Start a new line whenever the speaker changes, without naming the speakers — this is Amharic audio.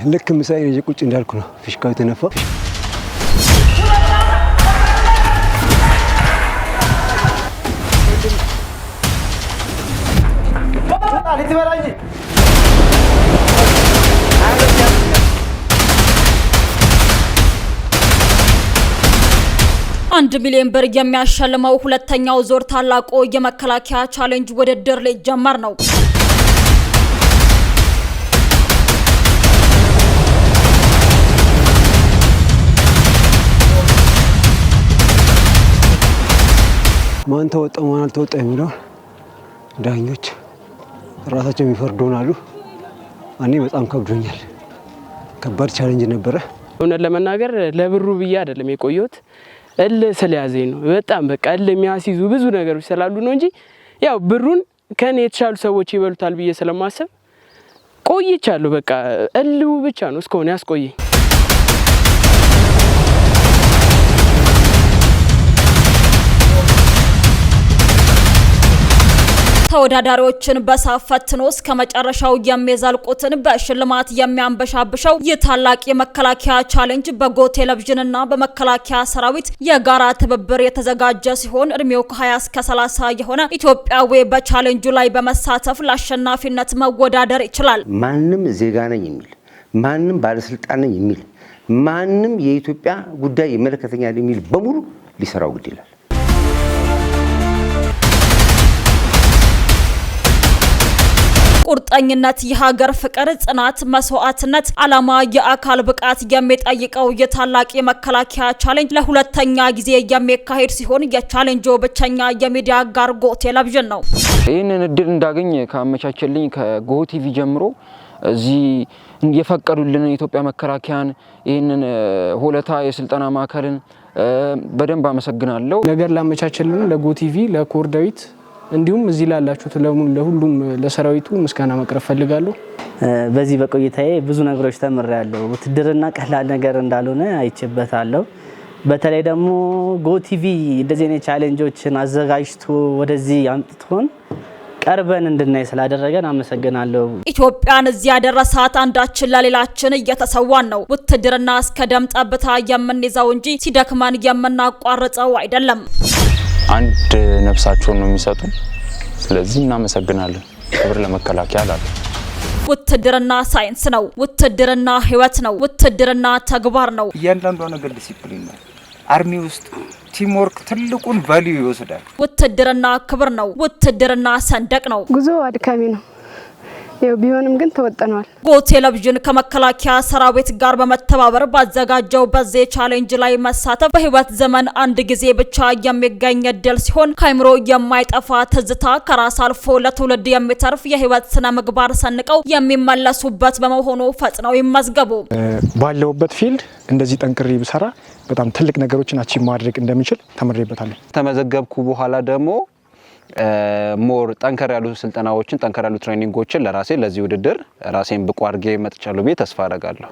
ልክ ምሳዬ ነው ቁጭ እንዳልኩ ነው ፊሽካው የተነፋው።
$1 ሚሊዮን ብር የሚያሸልመው ሁለተኛው ዙር ታላቁ የመከላከያ ቻሌንጅ ውድድር ሊጀመር ነው።
ማን ተወጣ ማን አልተወጣ የሚለው ዳኞች ራሳቸው የሚፈርዱናሉ። እኔ በጣም ከብዶኛል። ከባድ ቻሌንጅ ነበረ።
እውነት ለመናገር ለብሩ ብዬ አይደለም የቆየሁት ስለያዘኝ ነው። በጣም በቃ የሚያስይዙ ብዙ ነገሮች ስላሉ ነው እንጂ ያው ብሩን ከኔ የተሻሉ ሰዎች ይበሉታል ብዬ ስለማሰብ ቆይቻለሁ። በቃ እልው ብቻ ነው እስካሁን ያስቆየኝ።
ተወዳዳሪዎችን በሳፍ ፈትኖ እስከ መጨረሻው የሚዘልቁትን በሽልማት የሚያንበሻብሸው የታላቅ የመከላከያ ቻሌንጅ በጎ ቴሌቪዥንና በመከላከያ ሰራዊት የጋራ ትብብር የተዘጋጀ ሲሆን እድሜው ከ20 እስከ 30 የሆነ ኢትዮጵያዊ በቻሌንጁ ላይ በመሳተፍ ለአሸናፊነት መወዳደር ይችላል።
ማንም ዜጋ ነኝ የሚል ማንም ባለስልጣን ነኝ የሚል ማንም የኢትዮጵያ ጉዳይ ይመለከተኛል የሚል በሙሉ ሊሰራው ግድ ይላል።
ቁርጠኝነት፣ የሀገር ፍቅር፣ ጽናት፣ መስዋዕትነት፣ ዓላማ፣ የአካል ብቃት የሚጠይቀው የታላቅ የመከላከያ ቻሌንጅ ለሁለተኛ ጊዜ የሚካሄድ ሲሆን የቻሌንጁ ብቸኛ የሚዲያ አጋር ጎ ቴሌቪዥን ነው።
ይህንን እድል እንዳገኝ ካመቻቸልኝ ከጎ ቲቪ ጀምሮ እዚህ የፈቀዱልን የኢትዮጵያ መከላከያን ይህንን ሆለታ የስልጠና ማዕከልን በደንብ አመሰግናለሁ።
ነገር ላመቻቸልን ለጎ ቲቪ ለኮር ዳዊት እንዲሁም እዚህ ላላችሁት ለሁሉም ለሰራዊቱ ምስጋና ማቅረብ ፈልጋለሁ።
በዚህ በቆይታዬ ብዙ ነገሮች ተምሬያለሁ። ውትድርና ቀላል ነገር እንዳልሆነ አይቼበታለሁ። በተለይ ደግሞ ጎ ቲቪ እንደዚህ አይነት ቻሌንጆችን አዘጋጅቶ ወደዚህ አምጥቶን ቀርበን እንድናይ ስላደረገን አመሰግናለሁ። ኢትዮጵያን እዚህ ያደረሳት አንዳችን ለሌላችን እየተሰዋን ነው። ውትድርና እስከ ደም ጠብታ የምንይዘው እንጂ ሲደክመን የምናቋርጠው አይደለም።
አንድ ነፍሳቸውን ነው የሚሰጡን። ስለዚህ እናመሰግናለን። ክብር ለመከላከያ አላለ።
ውትድርና ሳይንስ ነው። ውትድርና ህይወት ነው። ውትድርና ተግባር ነው።
እያንዳንዱ ነገር ዲሲፕሊን ነው። አርሚ ውስጥ ቲምወርክ ትልቁን ቫልዩ ይወስዳል።
ውትድርና ክብር ነው። ውትድርና ሰንደቅ ነው።
ጉዞ አድካሚ ነው። ቢሆንም ግን ተወጣነዋል።
ጎ ቴሌቪዥን ከመከላከያ ሰራዊት ጋር በመተባበር ባዘጋጀው በዚህ ቻሌንጅ ላይ መሳተፍ በህይወት ዘመን አንድ ጊዜ ብቻ የሚገኝ እድል ሲሆን ከአይምሮ የማይጠፋ ትዝታ ከራስ አልፎ ለትውልድ የሚተርፍ የህይወት ስነ ምግባር ሰንቀው የሚመለሱበት በመሆኑ ፈጥነው ይመዝገቡ።
ባለውበት ፊልድ እንደዚህ ጠንክሬ ብሰራ በጣም ትልቅ ነገሮችን አቺቭ ማድረግ እንደምችል ተመሬበታለሁ።
ተመዘገብኩ በኋላ ደግሞ ሞር ጠንከር ያሉ ስልጠናዎችን ጠንከር ያሉ ትሬኒንጎችን ለራሴ ለዚህ ውድድር ራሴን ብቁ አድርጌ መጥቻለሁ ብዬ ተስፋ አደርጋለሁ።